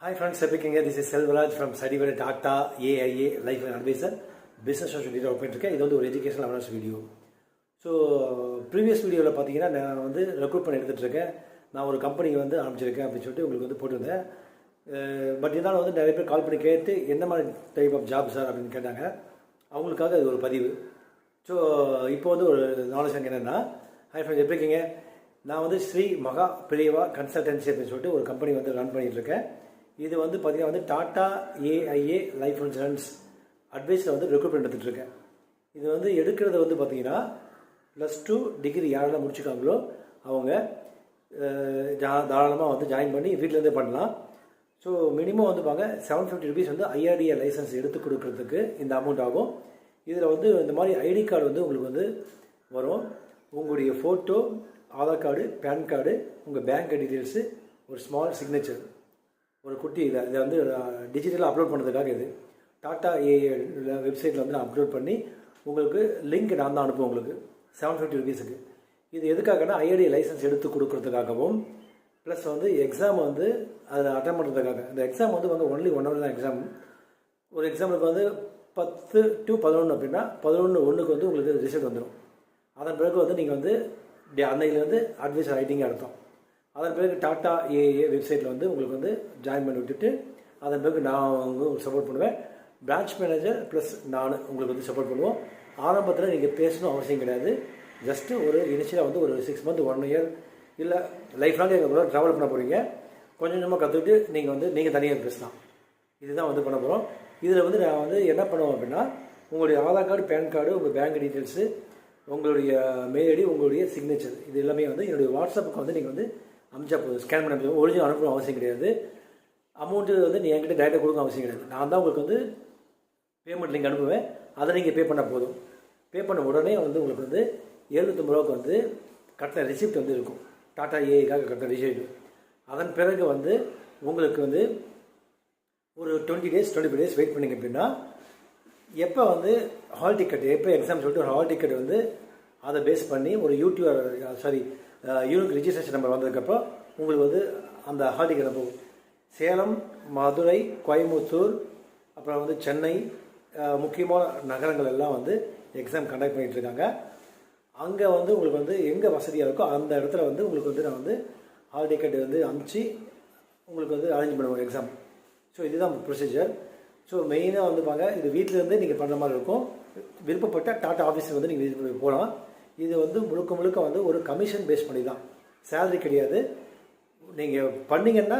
Hi friends, speaking here. This is Selvaraj from Sadiwala Tata AIA Life and Advisor. Business social media open இருக்கேன். இது வந்து ஒரு educational awareness video. So previous வீடியோவில் பார்த்தீங்கன்னா நான் வந்து ரெக்ரூட் பண்ணி எடுத்துகிட்டு இருக்கேன். நான் ஒரு கம்பெனிக்கு வந்து ஆரம்பிச்சிருக்கேன் அப்படின்னு சொல்லிட்டு உங்களுக்கு வந்து போட்டிருந்தேன். பட் இருந்தாலும் வந்து நிறைய பேர் கால் பண்ணி கேட்டு என்ன மாதிரி டைப் ஆஃப் ஜாப் சார் அப்படின்னு கேட்டாங்க. அவங்களுக்காக இது ஒரு பதிவு. ஸோ இப்போ வந்து ஒரு நாலேஜ் என்னென்னா, ஹாய் ஃப்ரெண்ட்ஸ், எப்படி இருக்கீங்க? நான் வந்து ஸ்ரீ மகா பெரியவா கன்சல்டன்சி அப்படின்னு சொல்லிட்டு ஒரு கம்பெனி வந்து ரன் பண்ணிகிட்ருக்கேன். இது வந்து பார்த்தீங்கன்னா வந்து டாட்டா ஏஐஏ லைஃப் இன்சூரன்ஸ் அட்வைஸில் வந்து ரெக்ரூட்மெண்ட் எடுத்துகிட்ருக்கேன். இது வந்து எடுக்கிறது வந்து பார்த்தீங்கன்னா +2 டிகிரி யாரெல்லாம் முடிச்சுக்காங்களோ அவங்க தாராளமாக வந்து ஜாயின் பண்ணி வீட்டிலேருந்தே பண்ணலாம். ஸோ மினிமம் வந்து பாங்க ₹750 வந்து ஐஆர்டிஏ லைசன்ஸ் எடுத்து கொடுக்கறதுக்கு இந்த அமௌண்ட் ஆகும். இதில் வந்து இந்த மாதிரி ஐடி கார்டு வந்து உங்களுக்கு வந்து வரும். உங்களுடைய photo, Aadhaar card, PAN card, உங்கள் பேங்க் டீட்டெயில்ஸு, ஒரு ஸ்மால் சிக்னேச்சர், ஒரு குட்டி இதை வந்து டிஜிட்டலாக அப்லோட் பண்ணுறதுக்காக இது டாட்டா ஏஐ வெப்சைட்டில் வந்து நான் அப்லோட் பண்ணி உங்களுக்கு லிங்க் நான் தான் அனுப்புவேன் உங்களுக்கு ₹750. இது எதுக்காகனா ஐஆர்டிஏ லைசன்ஸ் எடுத்து கொடுக்குறதுக்காகவும் ப்ளஸ் வந்து எக்ஸாம் வந்து அதை அட்டன் பண்ணுறதுக்காக. இந்த எக்ஸாம் வந்து ஒன்லி 1 hour தான் எக்ஸாம். ஒரு எக்ஸாமுக்கு வந்து 10 to 11 அப்படின்னா 11/1 வந்து உங்களுக்கு ரிசல்ட் வந்துடும். அதன் பிறகு வந்து நீங்கள் வந்து அன்னையிலேருந்து அட்வைசர் ரைட்டிங்கே அர்த்தம். அதன் பிறகு டாட்டா ஏஏ வெப்சைட்டில் வந்து உங்களுக்கு வந்து ஜாயின் பண்ணி விட்டுட்டு அதன் பிறகு நான் உங்களுக்கு சப்போர்ட் பண்ணுவேன். பிரான்ச் மேனேஜர் ப்ளஸ் நான் உங்களுக்கு வந்து சப்போர்ட் பண்ணுவோம். ஆரம்பத்தில் நீங்கள் பேசணும் அவசியம் கிடையாது. ஜஸ்ட்டு ஒரு இனிஷியலாக வந்து ஒரு 6 months 1 year இல்லை லைஃப் லாங் எங்கள் கூட ட்ராவல் பண்ண போகிறீங்க. கொஞ்சம் கொஞ்சமாக கற்றுக்கிட்டு நீங்கள் தனியாக பேசலாம். இதுதான் வந்து பண்ண போகிறோம். இதில் வந்து நான் வந்து என்ன பண்ணுவோம் அப்படின்னா, உங்களுடைய ஆதார் கார்டு, பேன் கார்டு, உங்கள் பேங்க் டீட்டெயில்ஸு, உங்களுடைய மெயில் ஐடி, உங்களுடைய சிக்னேச்சர், இது எல்லாமே வந்து என்னுடைய வாட்ஸ்அப்புக்கு வந்து நீங்கள் வந்து அமிச்சா போதும். ஸ்கேன் பண்ண போதும். ஒரிஜினல் அனுப்பணும் அவசியம் கிடையாது. அமௌண்ட்டு வந்து நீ என்கிட்ட டேரெக்டாக கொடுக்க அவசியம் கிடையாது. நான் தான் உங்களுக்கு வந்து பேமெண்ட் லிங்க் அனுப்புவேன். அதை நீங்கள் பே பண்ண போதும். பே பண்ண உடனே வந்து உங்களுக்கு வந்து ₹750 வந்து கட்டின ரிசிப்ட் வந்து இருக்கும். டாட்டா ஏஐக்காக கட்டின ரிசிப்ட். அதன் பிறகு வந்து உங்களுக்கு வந்து ஒரு 20 days 25 days வெயிட் பண்ணிங்க அப்படின்னா, எப்போ வந்து ஹால் டிக்கெட், எப்போ எக்ஸாம் சொல்லிட்டு ஒரு ஹால் டிக்கெட் வந்து அதை பேஸ் பண்ணி ஒரு யூனிக் ரிஜிஸ்ட்ரேஷன் நம்பர் வந்ததுக்கப்புறம் உங்களுக்கு வந்து அந்த ஹால் டிக்கெட் போகும். சேலம், மதுரை, கோயம்புத்தூர், அப்புறம் வந்து சென்னை, முக்கியமான நகரங்கள் எல்லாம் வந்து எக்ஸாம் கண்டக்ட் பண்ணிகிட்ருக்காங்க. அங்கே வந்து உங்களுக்கு வந்து எங்கே வசதியாக இருக்கோ அந்த இடத்துல வந்து உங்களுக்கு வந்து நான் வந்து ஹால் டிக்கெட் வந்து அனுப்பிச்சி உங்களுக்கு வந்து அரேஞ்ச் பண்ணுவோம் எக்ஸாம். ஸோ இதுதான் ப்ரொசீஜர். ஸோ மெயினாக வந்து இது வீட்டிலேருந்தே நீங்கள் பண்ணுற மாதிரி இருக்கும். விருப்பப்பட்ட டாட்டா ஆஃபீஸில் வந்து நீங்கள் போகலாம். இது வந்து முழுக்க வந்து ஒரு கமிஷன் பேஸ் பண்ணி தான், சேலரி கிடையாது. நீங்கள் பண்ணிங்கன்னா